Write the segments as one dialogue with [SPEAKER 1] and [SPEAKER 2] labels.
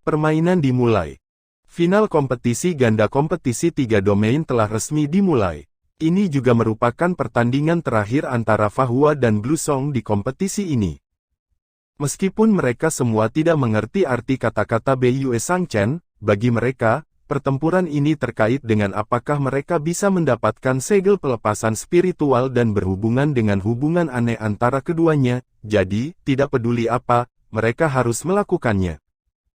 [SPEAKER 1] Permainan dimulai. Final kompetisi ganda kompetisi 3 domain telah resmi dimulai. Ini juga merupakan pertandingan terakhir antara Fahua dan Bluesong di kompetisi ini. Meskipun mereka semua tidak mengerti arti kata-kata Biyue Sangchen, bagi mereka, pertempuran ini terkait dengan apakah mereka bisa mendapatkan segel pelepasan spiritual dan berhubungan dengan hubungan aneh antara keduanya, jadi, tidak peduli apa, mereka harus melakukannya.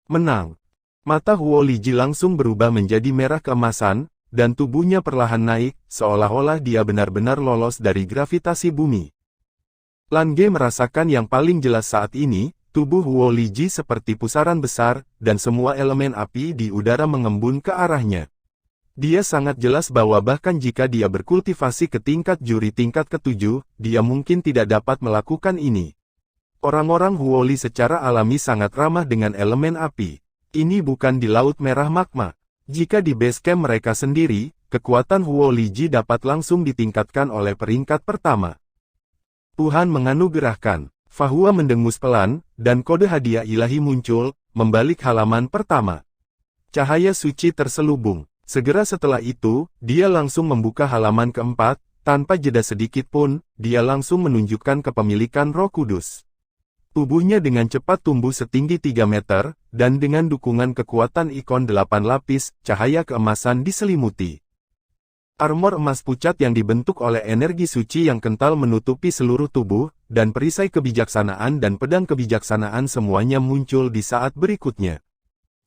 [SPEAKER 1] Menang. Mata Huo Liji langsung berubah menjadi merah keemasan, dan tubuhnya perlahan naik, seolah-olah dia benar-benar lolos dari gravitasi bumi. Lan Ge merasakan yang paling jelas saat ini, tubuh Huo Liji seperti pusaran besar, dan semua elemen api di udara mengembun ke arahnya. Dia sangat jelas bahwa bahkan jika dia berkultivasi ke tingkat juri tingkat ke-7, dia mungkin tidak dapat melakukan ini. Orang-orang Huoli secara alami sangat ramah dengan elemen api. Ini bukan di Laut Merah Magma. Jika di base camp mereka sendiri, kekuatan Huo Liji dapat langsung ditingkatkan oleh peringkat pertama. Tuhan menganugerahkan. Fahua mendengus pelan, dan kode hadiah ilahi muncul, membalik halaman pertama. Cahaya suci terselubung. Segera setelah itu, dia langsung membuka halaman keempat, tanpa jeda sedikit pun, dia langsung menunjukkan kepemilikan Roh Kudus. Tubuhnya dengan cepat tumbuh setinggi 3 meter, dan dengan dukungan kekuatan ikon 8 lapis, cahaya keemasan diselimuti. Armor emas pucat yang dibentuk oleh energi suci yang kental menutupi seluruh tubuh, dan perisai kebijaksanaan dan pedang kebijaksanaan semuanya muncul di saat berikutnya.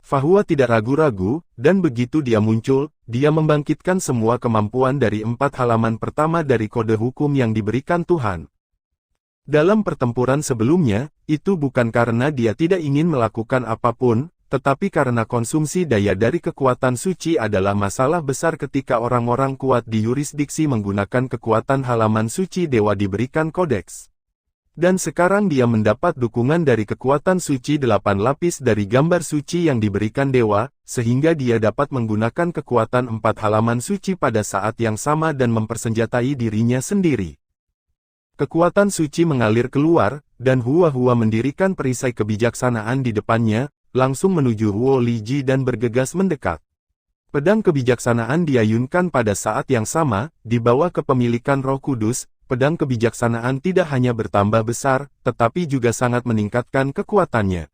[SPEAKER 1] Fahua tidak ragu-ragu, dan begitu dia muncul, dia membangkitkan semua kemampuan dari 4 halaman pertama dari kode hukum yang diberikan Tuhan. Dalam pertempuran sebelumnya, itu bukan karena dia tidak ingin melakukan apapun, tetapi karena konsumsi daya dari kekuatan suci adalah masalah besar ketika orang-orang kuat di yurisdiksi menggunakan kekuatan halaman suci dewa diberikan kodeks. Dan sekarang dia mendapat dukungan dari kekuatan suci 8 lapis dari gambar suci yang diberikan dewa, sehingga dia dapat menggunakan kekuatan 4 halaman suci pada saat yang sama dan mempersenjatai dirinya sendiri. Kekuatan suci mengalir keluar, dan Hua-Hua mendirikan perisai kebijaksanaan di depannya, langsung menuju Huo Liji dan bergegas mendekat. Pedang kebijaksanaan diayunkan pada saat yang sama, di bawah kepemilikan Roh Kudus, pedang kebijaksanaan tidak hanya bertambah besar, tetapi juga sangat meningkatkan kekuatannya.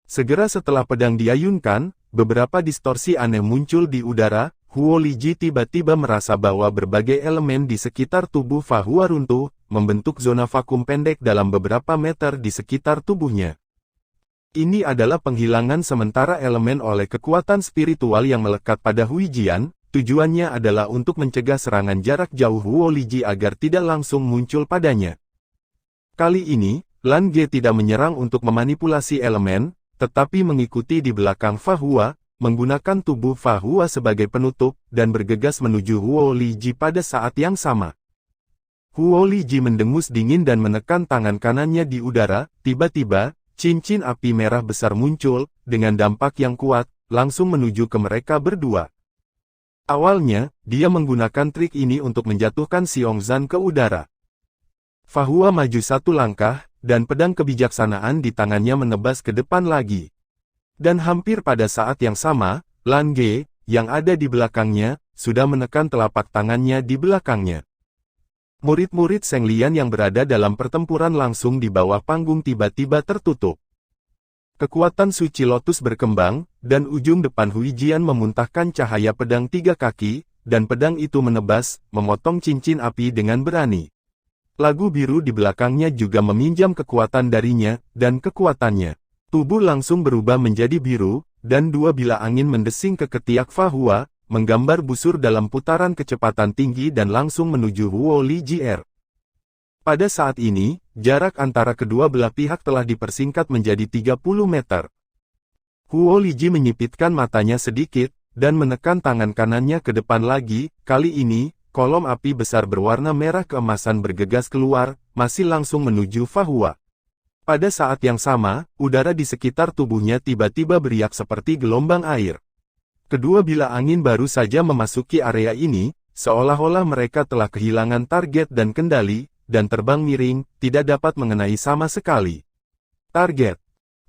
[SPEAKER 1] Segera setelah pedang diayunkan, beberapa distorsi aneh muncul di udara. Huo Liji tiba-tiba merasa bahwa berbagai elemen di sekitar tubuh Fahua runtuh, membentuk zona vakum pendek dalam beberapa meter di sekitar tubuhnya. Ini adalah penghilangan sementara elemen oleh kekuatan spiritual yang melekat pada Huijian, tujuannya adalah untuk mencegah serangan jarak jauh Huo Liji agar tidak langsung muncul padanya. Kali ini, Lan Ge tidak menyerang untuk memanipulasi elemen, tetapi mengikuti di belakang Fahua, menggunakan tubuh Fahua sebagai penutup, dan bergegas menuju Huo Liji pada saat yang sama. Huo Liji mendengus dingin dan menekan tangan kanannya di udara, tiba-tiba, cincin api merah besar muncul, dengan dampak yang kuat, langsung menuju ke mereka berdua. Awalnya, dia menggunakan trik ini untuk menjatuhkan Xiongzan ke udara. Fahua maju satu langkah, dan pedang kebijaksanaan di tangannya menebas ke depan lagi. Dan hampir pada saat yang sama, Lan Ge, yang ada di belakangnya, sudah menekan telapak tangannya di belakangnya. Murid-murid Zheng Lian yang berada dalam pertempuran langsung di bawah panggung tiba-tiba tertutup. Kekuatan suci lotus berkembang, dan ujung depan Huijian memuntahkan cahaya pedang 3 kaki, dan pedang itu menebas, memotong cincin api dengan berani. Lagu biru di belakangnya juga meminjam kekuatan darinya, dan kekuatannya. Tubuh langsung berubah menjadi biru, dan 2 bila angin mendesing ke ketiak Fahua, menggambar busur dalam putaran kecepatan tinggi dan langsung menuju Huo Liji. Pada saat ini, jarak antara kedua belah pihak telah dipersingkat menjadi 30 meter. Huo Liji menyipitkan matanya sedikit, dan menekan tangan kanannya ke depan lagi. Kali ini, kolom api besar berwarna merah keemasan bergegas keluar, masih langsung menuju Fahua. Pada saat yang sama, udara di sekitar tubuhnya tiba-tiba beriak seperti gelombang air. Kedua bila angin baru saja memasuki area ini, seolah-olah mereka telah kehilangan target dan kendali, dan terbang miring, tidak dapat mengenai sama sekali. Target.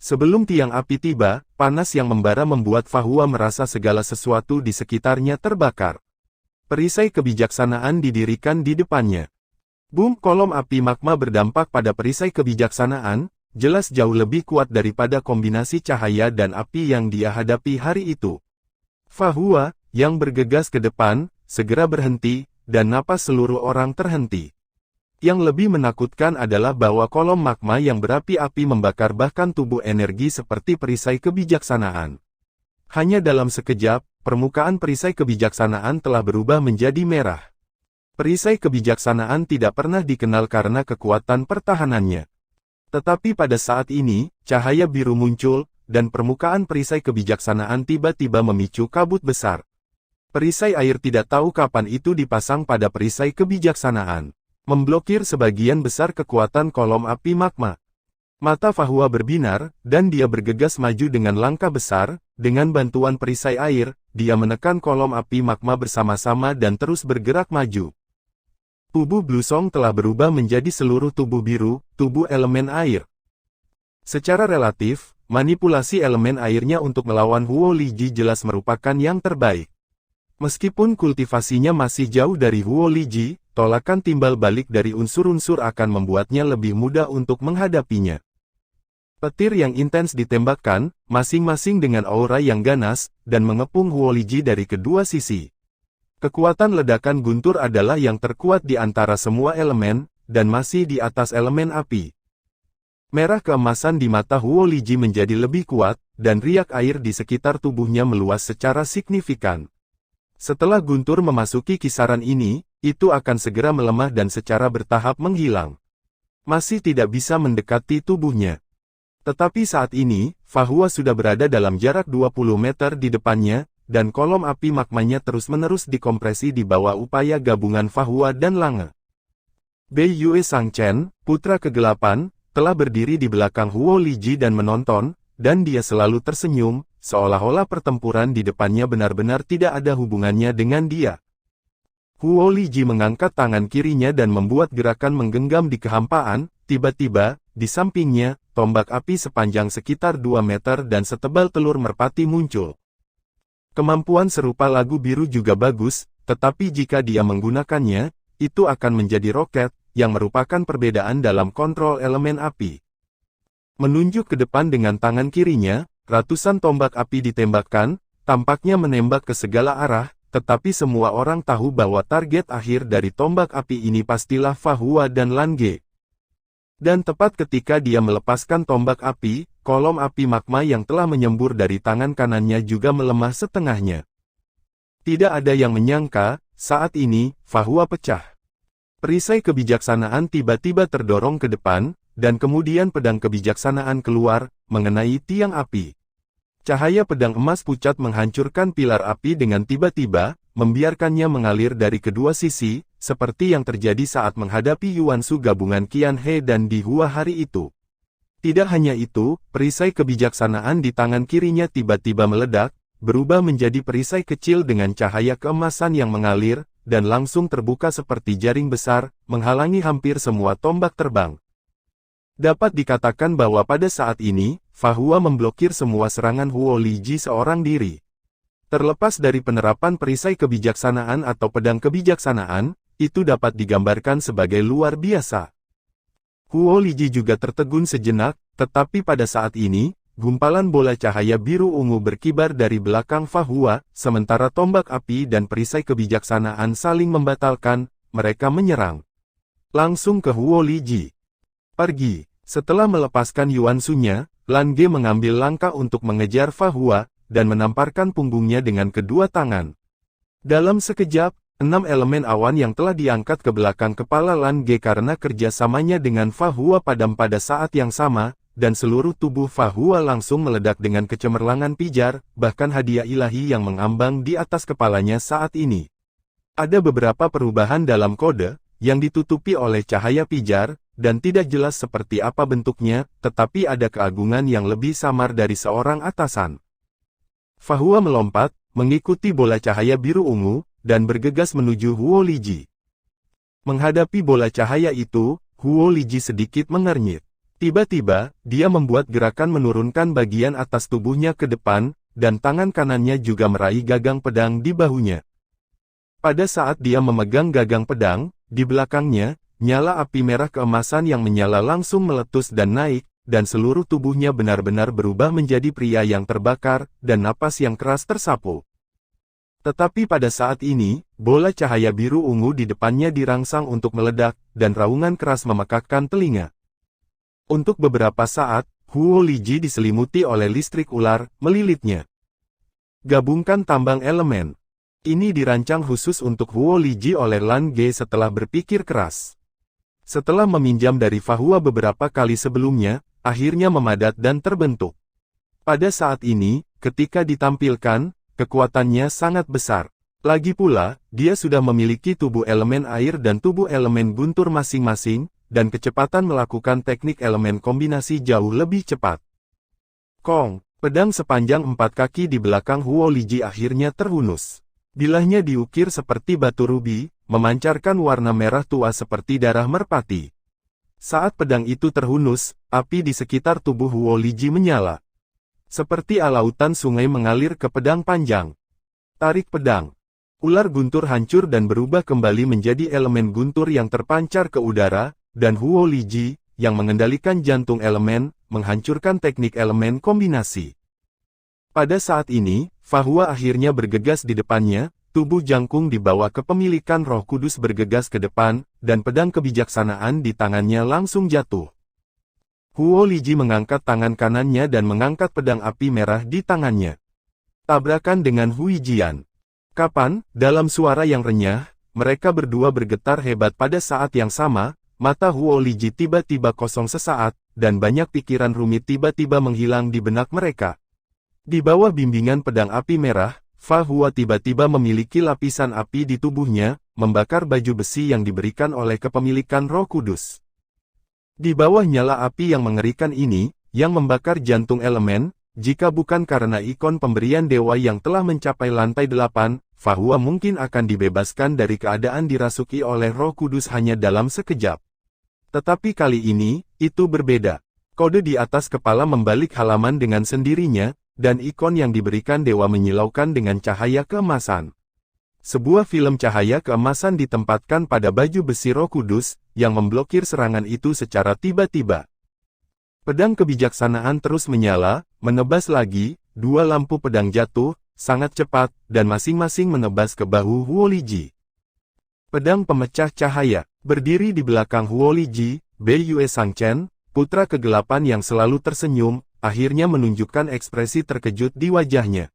[SPEAKER 1] Sebelum tiang api tiba, panas yang membara membuat Fahua merasa segala sesuatu di sekitarnya terbakar. Perisai kebijaksanaan didirikan di depannya. Boom! Kolom api magma berdampak pada perisai kebijaksanaan, jelas jauh lebih kuat daripada kombinasi cahaya dan api yang dia hadapi hari itu. Fahua, yang bergegas ke depan, segera berhenti, dan napas seluruh orang terhenti. Yang lebih menakutkan adalah bahwa kolom magma yang berapi-api membakar bahkan tubuh energi seperti perisai kebijaksanaan. Hanya dalam sekejap, permukaan perisai kebijaksanaan telah berubah menjadi merah. Perisai kebijaksanaan tidak pernah dikenal karena kekuatan pertahanannya. Tetapi pada saat ini, cahaya biru muncul, dan permukaan perisai kebijaksanaan tiba-tiba memicu kabut besar. Perisai air tidak tahu kapan itu dipasang pada perisai kebijaksanaan, memblokir sebagian besar kekuatan kolom api magma. Mata Fahua berbinar, dan dia bergegas maju dengan langkah besar. Dengan bantuan perisai air, dia menekan kolom api magma bersama-sama dan terus bergerak maju. Tubuh Blusong telah berubah menjadi seluruh tubuh biru, tubuh elemen air. Secara relatif, manipulasi elemen airnya untuk melawan Huo Liji jelas merupakan yang terbaik. Meskipun kultivasinya masih jauh dari Huo Liji, tolakan timbal balik dari unsur-unsur akan membuatnya lebih mudah untuk menghadapinya. Petir yang intens ditembakkan, masing-masing dengan aura yang ganas, dan mengepung Huo Liji dari kedua sisi. Kekuatan ledakan guntur adalah yang terkuat di antara semua elemen, dan masih di atas elemen api. Merah keemasan di mata Huo Liji menjadi lebih kuat, dan riak air di sekitar tubuhnya meluas secara signifikan. Setelah guntur memasuki kisaran ini, itu akan segera melemah dan secara bertahap menghilang. Masih tidak bisa mendekati tubuhnya. Tetapi saat ini, Fahua sudah berada dalam jarak 20 meter di depannya, dan kolom api magmanya terus-menerus dikompresi di bawah upaya gabungan Fahua dan Lange. Bei Yue Sangchen, putra kegelapan, telah berdiri di belakang Huo Liji dan menonton, dan dia selalu tersenyum, seolah-olah pertempuran di depannya benar-benar tidak ada hubungannya dengan dia. Huo Liji mengangkat tangan kirinya dan membuat gerakan menggenggam di kehampaan, tiba-tiba, di sampingnya, tombak api sepanjang sekitar 2 meter dan setebal telur merpati muncul. Kemampuan serupa lagu biru juga bagus, tetapi jika dia menggunakannya, itu akan menjadi roket, yang merupakan perbedaan dalam kontrol elemen api. Menunjuk ke depan dengan tangan kirinya, ratusan tombak api ditembakkan, tampaknya menembak ke segala arah, tetapi semua orang tahu bahwa target akhir dari tombak api ini pastilah Fahua dan Lange. Dan tepat ketika dia melepaskan tombak api, kolom api magma yang telah menyembur dari tangan kanannya juga melemah setengahnya. Tidak ada yang menyangka, saat ini, Fahua pecah. Perisai kebijaksanaan tiba-tiba terdorong ke depan, dan kemudian pedang kebijaksanaan keluar, mengenai tiang api. Cahaya pedang emas pucat menghancurkan pilar api dengan tiba-tiba, membiarkannya mengalir dari kedua sisi, seperti yang terjadi saat menghadapi Yuansu gabungan Qian He dan Di Hua hari itu. Tidak hanya itu, perisai kebijaksanaan di tangan kirinya tiba-tiba meledak, berubah menjadi perisai kecil dengan cahaya keemasan yang mengalir, dan langsung terbuka seperti jaring besar, menghalangi hampir semua tombak terbang. Dapat dikatakan bahwa pada saat ini, Fahua memblokir semua serangan Huo Liji seorang diri. Terlepas dari penerapan perisai kebijaksanaan atau pedang kebijaksanaan, itu dapat digambarkan sebagai luar biasa. Huo Liji juga tertegun sejenak, tetapi pada saat ini, gumpalan bola cahaya biru ungu berkibar dari belakang Fahua, sementara tombak api dan perisai kebijaksanaan saling membatalkan, mereka menyerang langsung ke Huo Liji. Pergi. Setelah melepaskan Yuansunya, Lange mengambil langkah untuk mengejar Fahua, dan menamparkan punggungnya dengan kedua tangan. Dalam sekejap, 6 elemen awan yang telah diangkat ke belakang kepala Lange karena kerjasamanya dengan Fahua padam pada saat yang sama, dan seluruh tubuh Fahua langsung meledak dengan kecemerlangan pijar, bahkan hadiah ilahi yang mengambang di atas kepalanya saat ini. Ada beberapa perubahan dalam kode, yang ditutupi oleh cahaya pijar, dan tidak jelas seperti apa bentuknya, tetapi ada keagungan yang lebih samar dari seorang atasan. Fahua melompat, mengikuti bola cahaya biru ungu, dan bergegas menuju Huo Liji. Menghadapi bola cahaya itu, Huo Liji sedikit mengernyit. Tiba-tiba, dia membuat gerakan menurunkan bagian atas tubuhnya ke depan, dan tangan kanannya juga meraih gagang pedang di bahunya. Pada saat dia memegang gagang pedang, di belakangnya, nyala api merah keemasan yang menyala langsung meletus dan naik, dan seluruh tubuhnya benar-benar berubah menjadi pria yang terbakar, dan napas yang keras tersapu. Tetapi pada saat ini, bola cahaya biru ungu di depannya dirangsang untuk meledak, dan raungan keras memekakkan telinga. Untuk beberapa saat, Huo Liji diselimuti oleh listrik ular, melilitnya. Gabungkan tambang elemen. Ini dirancang khusus untuk Huo Liji oleh Lan Ge setelah berpikir keras. Setelah meminjam dari Fahua beberapa kali sebelumnya, akhirnya memadat dan terbentuk. Pada saat ini, ketika ditampilkan, kekuatannya sangat besar. Lagi pula, dia sudah memiliki tubuh elemen air dan tubuh elemen guntur masing-masing, dan kecepatan melakukan teknik elemen kombinasi jauh lebih cepat. Kong, pedang sepanjang 4 kaki di belakang Huo Liji akhirnya terhunus. Bilahnya diukir seperti batu rubi, memancarkan warna merah tua seperti darah merpati. Saat pedang itu terhunus, api di sekitar tubuh Huo Liji menyala. Seperti alautan sungai mengalir ke pedang panjang. Tarik pedang. Ular guntur hancur dan berubah kembali menjadi elemen guntur yang terpancar ke udara, dan Huo Liji, yang mengendalikan jantung elemen, menghancurkan teknik elemen kombinasi. Pada saat ini, Fahua akhirnya bergegas di depannya, tubuh jangkung di bawah kepemilikan Roh Kudus bergegas ke depan, dan pedang kebijaksanaan di tangannya langsung jatuh. Huo Liji mengangkat tangan kanannya dan mengangkat pedang api merah di tangannya. Tabrakan dengan Hui Jian. Kapan, dalam suara yang renyah, mereka berdua bergetar hebat pada saat yang sama, mata Huo Liji tiba-tiba kosong sesaat, dan banyak pikiran rumit tiba-tiba menghilang di benak mereka. Di bawah bimbingan pedang api merah, Fa Hua tiba-tiba memiliki lapisan api di tubuhnya, membakar baju besi yang diberikan oleh kepemilikan Roh Kudus. Di bawah nyala api yang mengerikan ini, yang membakar jantung elemen, jika bukan karena ikon pemberian dewa yang telah mencapai lantai 8, Fahua mungkin akan dibebaskan dari keadaan dirasuki oleh Roh Kudus hanya dalam sekejap. Tetapi kali ini, itu berbeda. Kode di atas kepala membalik halaman dengan sendirinya, dan ikon yang diberikan dewa menyilaukan dengan cahaya keemasan. Sebuah film cahaya keemasan ditempatkan pada baju besi Roh Kudus, yang memblokir serangan itu secara tiba-tiba. Pedang kebijaksanaan terus menyala, menebas lagi, 2 lampu pedang jatuh, sangat cepat, dan masing-masing menebas ke bahu Huo Liji. Pedang pemecah cahaya, berdiri di belakang Huo Liji, Beiyue Sangchen, putra kegelapan yang selalu tersenyum, akhirnya menunjukkan ekspresi terkejut di wajahnya.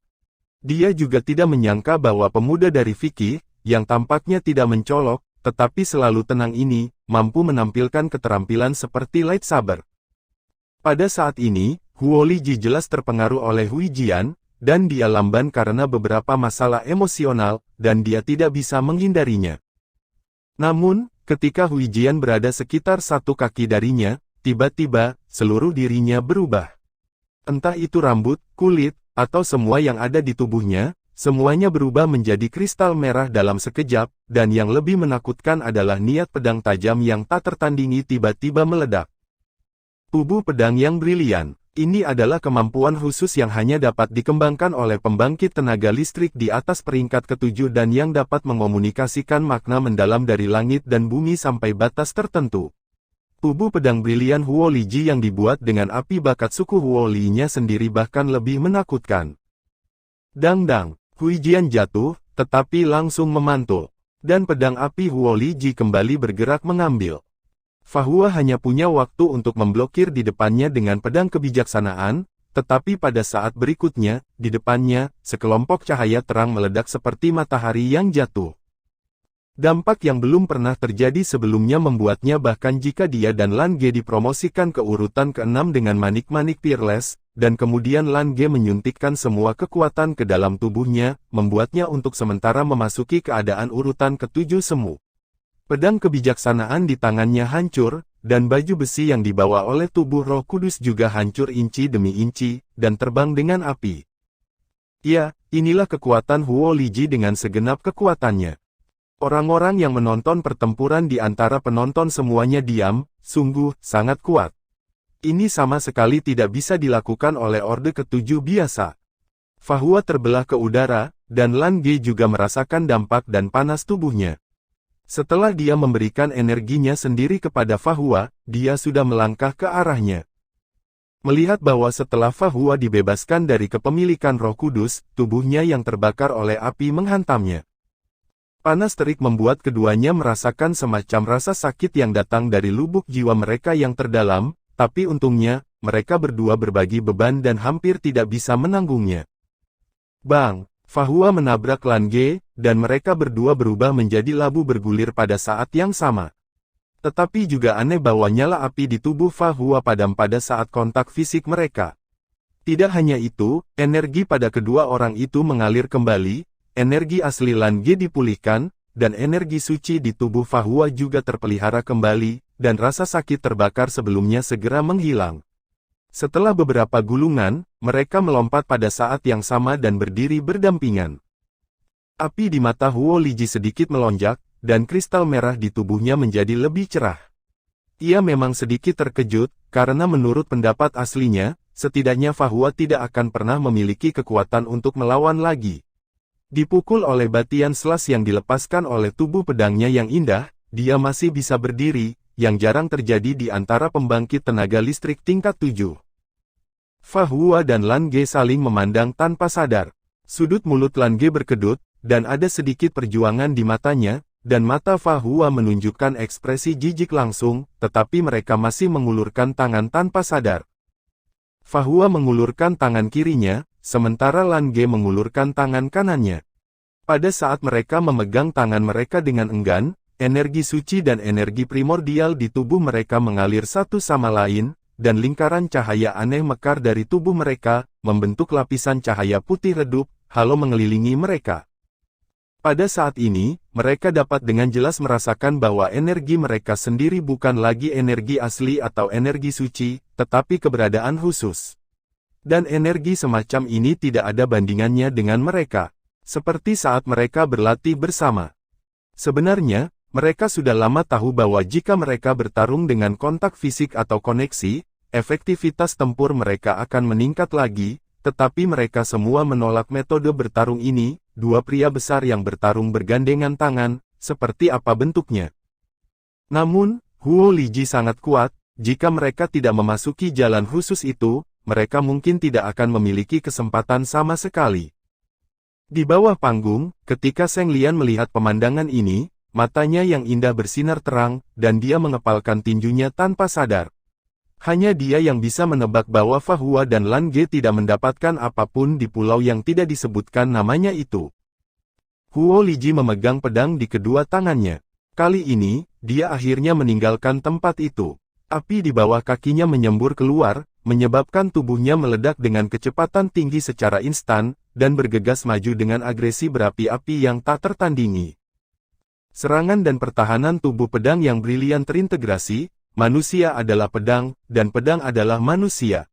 [SPEAKER 1] Dia juga tidak menyangka bahwa pemuda dari fikih, yang tampaknya tidak mencolok, tetapi selalu tenang ini, mampu menampilkan keterampilan seperti lightsaber. Pada saat ini, Huo Liji jelas terpengaruh oleh Hui Jian, dan dia lamban karena beberapa masalah emosional, dan dia tidak bisa menghindarinya. Namun, ketika Hui Jian berada sekitar 1 kaki darinya, tiba-tiba, seluruh dirinya berubah. Entah itu rambut, kulit, atau semua yang ada di tubuhnya, semuanya berubah menjadi kristal merah dalam sekejap, dan yang lebih menakutkan adalah niat pedang tajam yang tak tertandingi tiba-tiba meledak. Tubuh pedang yang brilian, ini adalah kemampuan khusus yang hanya dapat dikembangkan oleh pembangkit tenaga listrik di atas peringkat ke-7 dan yang dapat mengomunikasikan makna mendalam dari langit dan bumi sampai batas tertentu. Tubuh pedang brilian Huo Liji yang dibuat dengan api bakat suku Huo Li-nya sendiri bahkan lebih menakutkan. Dang-dang, Hui Jian jatuh, tetapi langsung memantul. Dan pedang api Huo Liji kembali bergerak mengambil. Fahua hanya punya waktu untuk memblokir di depannya dengan pedang kebijaksanaan, tetapi pada saat berikutnya, di depannya, sekelompok cahaya terang meledak seperti matahari yang jatuh. Dampak yang belum pernah terjadi sebelumnya membuatnya bahkan jika dia dan Lan Ge dipromosikan ke urutan ke-6 dengan manik-manik Peerless, dan kemudian Lan Ge menyuntikkan semua kekuatan ke dalam tubuhnya, membuatnya untuk sementara memasuki keadaan urutan ke-7 semu. Pedang kebijaksanaan di tangannya hancur, dan baju besi yang dibawa oleh tubuh Roh Kudus juga hancur inci demi inci, dan terbang dengan api. Ya, inilah kekuatan Huo Liji dengan segenap kekuatannya. Orang-orang yang menonton pertempuran di antara penonton semuanya diam, sungguh, sangat kuat. Ini sama sekali tidak bisa dilakukan oleh Orde Ketujuh biasa. Fahua terbelah ke udara, dan Lan Ge juga merasakan dampak dan panas tubuhnya. Setelah dia memberikan energinya sendiri kepada Fahua, dia sudah melangkah ke arahnya. Melihat bahwa setelah Fahua dibebaskan dari kepemilikan Roh Kudus, tubuhnya yang terbakar oleh api menghantamnya. Panas terik membuat keduanya merasakan semacam rasa sakit yang datang dari lubuk jiwa mereka yang terdalam, tapi untungnya, mereka berdua berbagi beban dan hampir tidak bisa menanggungnya. Bang! Fahua menabrak Lan Ge, dan mereka berdua berubah menjadi labu bergulir pada saat yang sama. Tetapi juga aneh bahwa nyala api di tubuh Fahua padam pada saat kontak fisik mereka. Tidak hanya itu, energi pada kedua orang itu mengalir kembali, energi asli Lan Ge dipulihkan, dan energi suci di tubuh Fahua juga terpelihara kembali, dan rasa sakit terbakar sebelumnya segera menghilang. Setelah beberapa gulungan, mereka melompat pada saat yang sama dan berdiri berdampingan. Api di mata Huo Liji sedikit melonjak, dan kristal merah di tubuhnya menjadi lebih cerah. Ia memang sedikit terkejut, karena menurut pendapat aslinya, setidaknya Fahua tidak akan pernah memiliki kekuatan untuk melawan lagi. Dipukul oleh batian selas yang dilepaskan oleh tubuh pedangnya yang indah, dia masih bisa berdiri, yang jarang terjadi di antara pembangkit tenaga listrik tingkat 7. Fahua dan Lan Ge saling memandang tanpa sadar. Sudut mulut Lan Ge berkedut, dan ada sedikit perjuangan di matanya, dan mata Fahua menunjukkan ekspresi jijik langsung, tetapi mereka masih mengulurkan tangan tanpa sadar. Fahua mengulurkan tangan kirinya, sementara Lan Ge mengulurkan tangan kanannya. Pada saat mereka memegang tangan mereka dengan enggan, energi suci dan energi primordial di tubuh mereka mengalir satu sama lain, dan lingkaran cahaya aneh mekar dari tubuh mereka, membentuk lapisan cahaya putih redup, halo mengelilingi mereka. Pada saat ini, mereka dapat dengan jelas merasakan bahwa energi mereka sendiri bukan lagi energi asli atau energi suci, tetapi keberadaan khusus. Dan energi semacam ini tidak ada bandingannya dengan mereka, seperti saat mereka berlatih bersama. Sebenarnya, mereka sudah lama tahu bahwa jika mereka bertarung dengan kontak fisik atau koneksi, efektivitas tempur mereka akan meningkat lagi, tetapi mereka semua menolak metode bertarung ini. Dua pria besar yang bertarung bergandengan tangan, seperti apa bentuknya. Namun, Huo Liji sangat kuat, jika mereka tidak memasuki jalan khusus itu, mereka mungkin tidak akan memiliki kesempatan sama sekali. Di bawah panggung, ketika Seng Lian melihat pemandangan ini, matanya yang indah bersinar terang, dan dia mengepalkan tinjunya tanpa sadar. Hanya dia yang bisa menebak bahwa Fahua dan Lan Ge tidak mendapatkan apapun di pulau yang tidak disebutkan namanya itu. Huo Liji memegang pedang di kedua tangannya. Kali ini, dia akhirnya meninggalkan tempat itu. Api di bawah kakinya menyembur keluar, menyebabkan tubuhnya meledak dengan kecepatan tinggi secara instan, dan bergegas maju dengan agresi berapi-api yang tak tertandingi. Serangan dan pertahanan tubuh pedang yang brilian terintegrasi, manusia adalah pedang, dan pedang adalah manusia.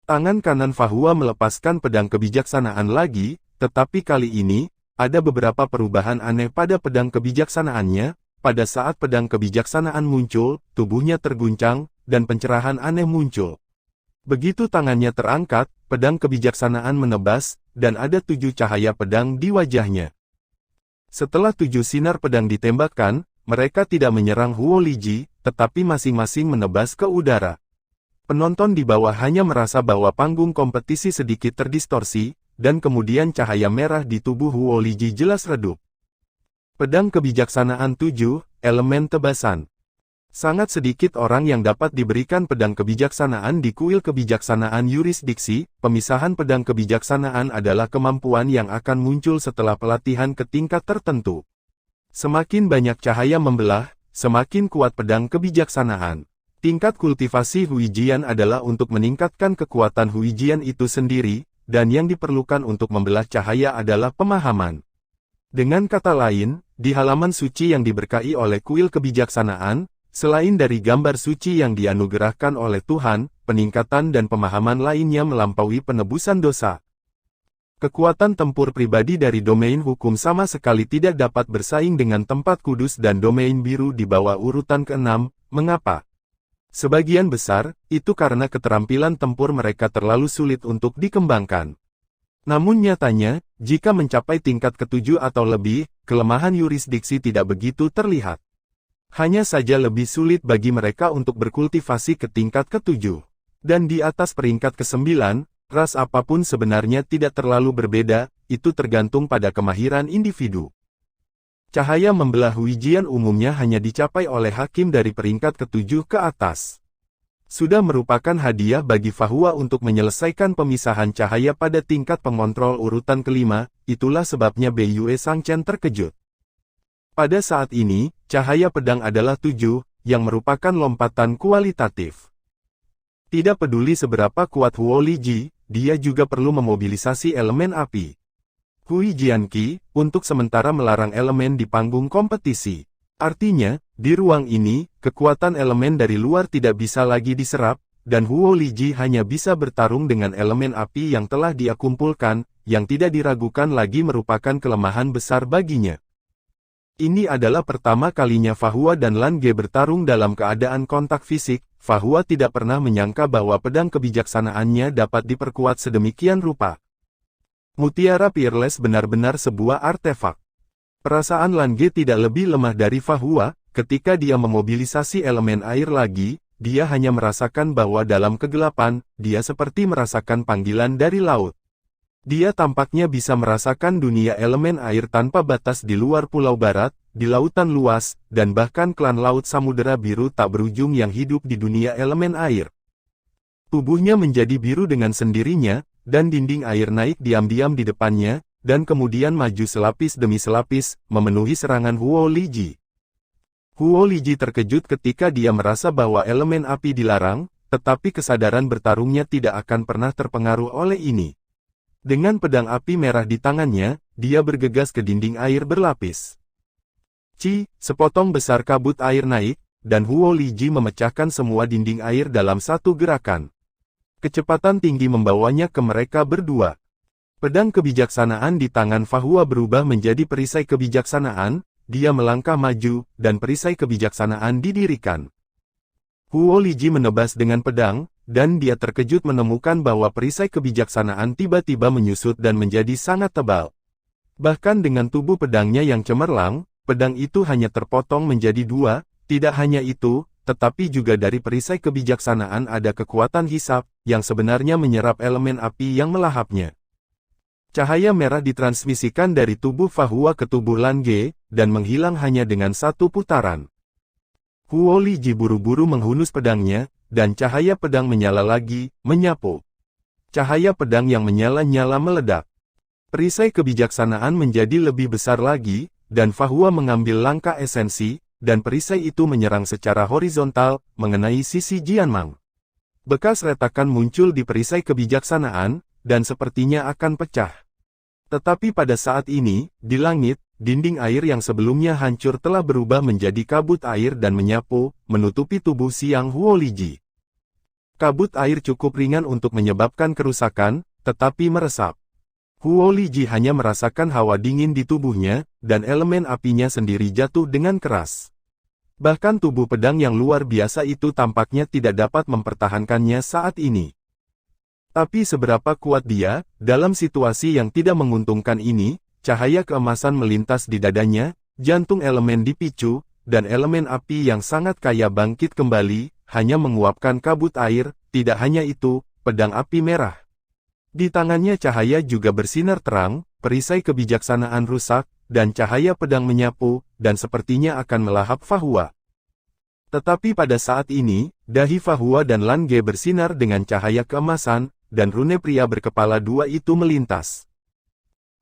[SPEAKER 1] Tangan kanan Fahua melepaskan pedang kebijaksanaan lagi, tetapi kali ini, ada beberapa perubahan aneh pada pedang kebijaksanaannya. Pada saat pedang kebijaksanaan muncul, tubuhnya terguncang, dan pencerahan aneh muncul. Begitu tangannya terangkat, pedang kebijaksanaan menebas, dan ada 7 cahaya pedang di wajahnya. Setelah 7 sinar pedang ditembakkan, mereka tidak menyerang Huo Liji, tetapi masing-masing menebas ke udara. Penonton di bawah hanya merasa bahwa panggung kompetisi sedikit terdistorsi, dan kemudian cahaya merah di tubuh Huo Liji jelas redup. Pedang kebijaksanaan 7, elemen tebasan. Sangat sedikit orang yang dapat diberikan pedang kebijaksanaan di kuil kebijaksanaan yurisdiksi. Pemisahan pedang kebijaksanaan adalah kemampuan yang akan muncul setelah pelatihan ke tingkat tertentu. Semakin banyak cahaya membelah, semakin kuat pedang kebijaksanaan. Tingkat kultivasi Huijian adalah untuk meningkatkan kekuatan Huijian itu sendiri, dan yang diperlukan untuk membelah cahaya adalah pemahaman. Dengan kata lain, di halaman suci yang diberkahi oleh kuil kebijaksanaan, selain dari gambar suci yang dianugerahkan oleh Tuhan, peningkatan dan pemahaman lainnya melampaui penebusan dosa. Kekuatan tempur pribadi dari domain hukum sama sekali tidak dapat bersaing dengan tempat kudus dan domain biru di bawah urutan ke-6. Mengapa? Sebagian besar, itu karena keterampilan tempur mereka terlalu sulit untuk dikembangkan. Namun nyatanya, jika mencapai tingkat ketujuh atau lebih, kelemahan yurisdiksi tidak begitu terlihat. Hanya saja lebih sulit bagi mereka untuk berkultivasi ke tingkat ketujuh. Dan di atas peringkat ke-9, ras apapun sebenarnya tidak terlalu berbeda, itu tergantung pada kemahiran individu. Cahaya membelah ujian umumnya hanya dicapai oleh hakim dari peringkat ke-7 ke atas. Sudah merupakan hadiah bagi Fahua untuk menyelesaikan pemisahan cahaya pada tingkat pengontrol urutan kelima, itulah sebabnya Beyue Sangchen terkejut. Pada saat ini, cahaya pedang adalah 7, yang merupakan lompatan kualitatif. Tidak peduli seberapa kuat Huo Liji, dia juga perlu memobilisasi elemen api. Hui Jianqi, untuk sementara melarang elemen di panggung kompetisi. Artinya, di ruang ini, kekuatan elemen dari luar tidak bisa lagi diserap, dan Huo Liji hanya bisa bertarung dengan elemen api yang telah dia kumpulkan, yang tidak diragukan lagi merupakan kelemahan besar baginya. Ini adalah pertama kalinya Fahua dan Lan Ge bertarung dalam keadaan kontak fisik. Fahua tidak pernah menyangka bahwa pedang kebijaksanaannya dapat diperkuat sedemikian rupa. Mutiara Peerless benar-benar sebuah artefak. Perasaan Lan Ge tidak lebih lemah dari Fahua, ketika dia memobilisasi elemen air lagi, dia hanya merasakan bahwa dalam kegelapan, dia seperti merasakan panggilan dari laut. Dia tampaknya bisa merasakan dunia elemen air tanpa batas di luar Pulau Barat, di lautan luas, dan bahkan klan Laut Samudera Biru tak berujung yang hidup di dunia elemen air. Tubuhnya menjadi biru dengan sendirinya, dan dinding air naik diam-diam di depannya, dan kemudian maju selapis demi selapis, memenuhi serangan Huo Liji. Huo Liji terkejut ketika dia merasa bahwa elemen api dilarang, tetapi kesadaran bertarungnya tidak akan pernah terpengaruh oleh ini. Dengan pedang api merah di tangannya, dia bergegas ke dinding air berlapis. Sepotong besar kabut air naik, dan Huo Liji memecahkan semua dinding air dalam satu gerakan. Kecepatan tinggi membawanya ke mereka berdua. Pedang kebijaksanaan di tangan Fahua berubah menjadi perisai kebijaksanaan, dia melangkah maju, dan perisai kebijaksanaan didirikan. Huo Liji menebas dengan pedang, dan dia terkejut menemukan bahwa perisai kebijaksanaan tiba-tiba menyusut dan menjadi sangat tebal. Bahkan dengan tubuh pedangnya yang cemerlang, pedang itu hanya terpotong menjadi dua, tidak hanya itu, tetapi juga dari perisai kebijaksanaan ada kekuatan hisap, yang sebenarnya menyerap elemen api yang melahapnya. Cahaya merah ditransmisikan dari tubuh Fahua ke tubuh Lan Ge, dan menghilang hanya dengan satu putaran. Huo Liji buru-buru menghunus pedangnya, dan cahaya pedang menyala lagi, menyapu. Cahaya pedang yang menyala-nyala meledak. Perisai kebijaksanaan menjadi lebih besar lagi, dan Fahua mengambil langkah esensi, dan perisai itu menyerang secara horizontal, mengenai sisi Jianmang. Bekas retakan muncul di perisai kebijaksanaan, dan sepertinya akan pecah. Tetapi pada saat ini, di langit, dinding air yang sebelumnya hancur telah berubah menjadi kabut air dan menyapu, menutupi tubuh Siang Huo Liji. Kabut air cukup ringan untuk menyebabkan kerusakan, tetapi meresap. Huo Liji hanya merasakan hawa dingin di tubuhnya, dan elemen apinya sendiri jatuh dengan keras. Bahkan tubuh pedang yang luar biasa itu tampaknya tidak dapat mempertahankannya saat ini. Tapi seberapa kuat dia, dalam situasi yang tidak menguntungkan ini, cahaya keemasan melintas di dadanya, jantung elemen dipicu, dan elemen api yang sangat kaya bangkit kembali, hanya menguapkan kabut air, tidak hanya itu, pedang api merah. Di tangannya cahaya juga bersinar terang, perisai kebijaksanaan rusak, dan cahaya pedang menyapu, dan sepertinya akan melahap Fahua. Tetapi pada saat ini, dahi Fahua dan Lan Ge bersinar dengan cahaya keemasan, dan rune pria berkepala dua itu melintas.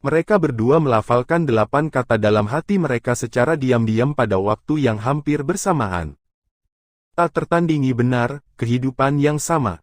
[SPEAKER 1] Mereka berdua melafalkan 8 kata dalam hati mereka secara diam-diam pada waktu yang hampir bersamaan. Tak tertandingi benar, kehidupan yang sama.